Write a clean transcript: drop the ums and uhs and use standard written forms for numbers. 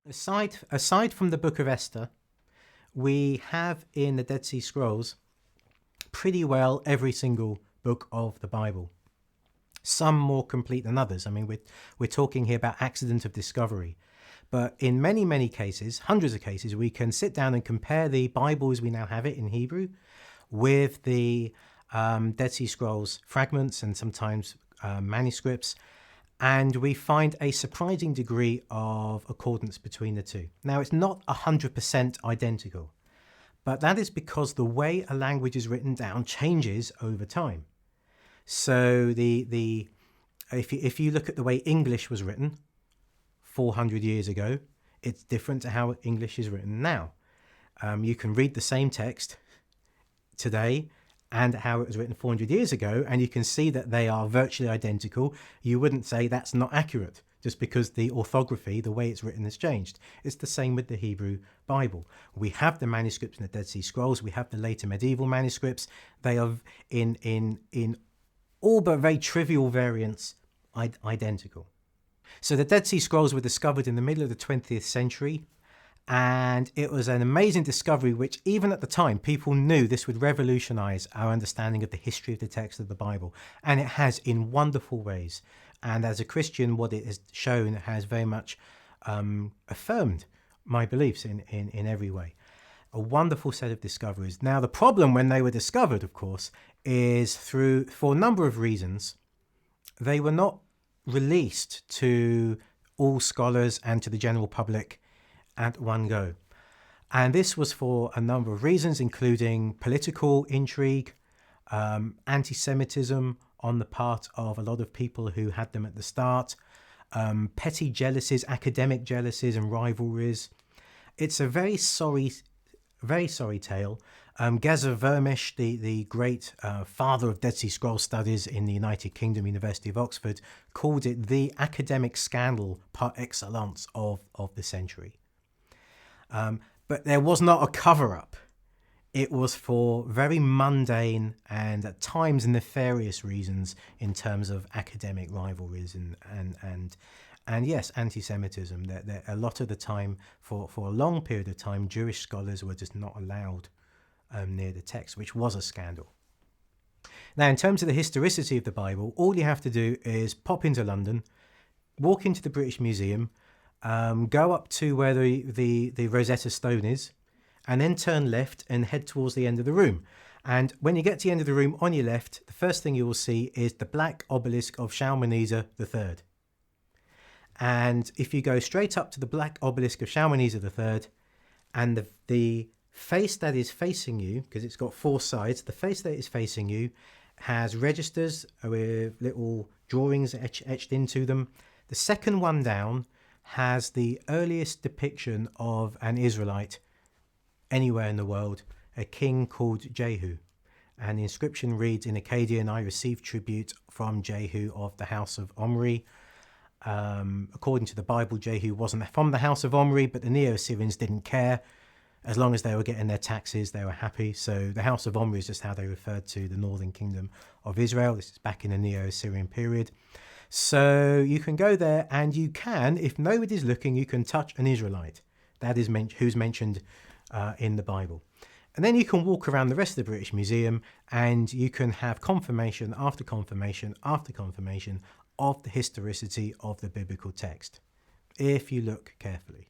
Aside from the Book of Esther, we have in the Dead Sea Scrolls pretty well every single book of the Bible. Some more complete than others. I mean, we're talking here about accident of discovery. But in many, many cases, hundreds of cases, we can sit down and compare the Bible as we now have it in Hebrew with the Dead Sea Scrolls fragments and sometimes manuscripts, and we find a surprising degree of accordance between the two. Now, it's not 100% identical, but that is because the way a language is written down changes over time. So if you look at the way English was written 400 years ago, it's different to how English is written now. You can read the same text today and how it was written 400 years ago, and you can see that they are virtually identical. You wouldn't say that's not accurate just because the orthography, the way it's written, has changed. It's the same with the Hebrew Bible. We have the manuscripts in the Dead Sea Scrolls. We have the later medieval manuscripts. They are in all but very trivial variants identical. So the Dead Sea Scrolls were discovered in the middle of the 20th century. And it was an amazing discovery, which even at the time, people knew this would revolutionize our understanding of the history of the text of the Bible. And it has in wonderful ways. And as a Christian, what it has shown has very much affirmed my beliefs in every way. A wonderful set of discoveries. Now, the problem when they were discovered, of course, is for a number of reasons, they were not released to all scholars and to the general public at one go. And this was for a number of reasons, including political intrigue, anti-Semitism on the part of a lot of people who had them at the start, petty jealousies, academic jealousies and rivalries. It's a very sorry tale. Gezer Vermish, the great father of Dead Sea Scrolls studies in the United Kingdom, University of Oxford, called it the academic scandal par excellence of the century. But there was not a cover-up. It was for very mundane and at times nefarious reasons in terms of academic rivalries and yes, anti-Semitism. That a lot of the time, for a long period of time, Jewish scholars were just not allowed near the text, which was a scandal. Now, in terms of the historicity of the Bible, all you have to do is pop into London, walk into the British Museum, go up to where the Rosetta Stone is, and then turn left and head towards the end of the room. And when you get to the end of the room, on your left, the first thing you will see is the black obelisk of Shalmaneser III. And if you go straight up to the black obelisk of Shalmaneser III, and the face that is facing you, because it's got four sides, the face that is facing you has registers with little drawings etched into them. The second one down has the earliest depiction of an Israelite anywhere in the world, a king called Jehu. And the inscription reads in Akkadian, "I received tribute from Jehu of the house of Omri." According to the Bible, Jehu wasn't from the house of Omri, but the Neo-Assyrians didn't care. As long as they were getting their taxes, they were happy. So the house of Omri is just how they referred to the northern kingdom of Israel. This is back in the Neo-Assyrian period. So you can go there and you can, if nobody's looking, you can touch an Israelite. That is who's mentioned in the Bible. And then you can walk around the rest of the British Museum and you can have confirmation after confirmation after confirmation of the historicity of the biblical text, if you look carefully.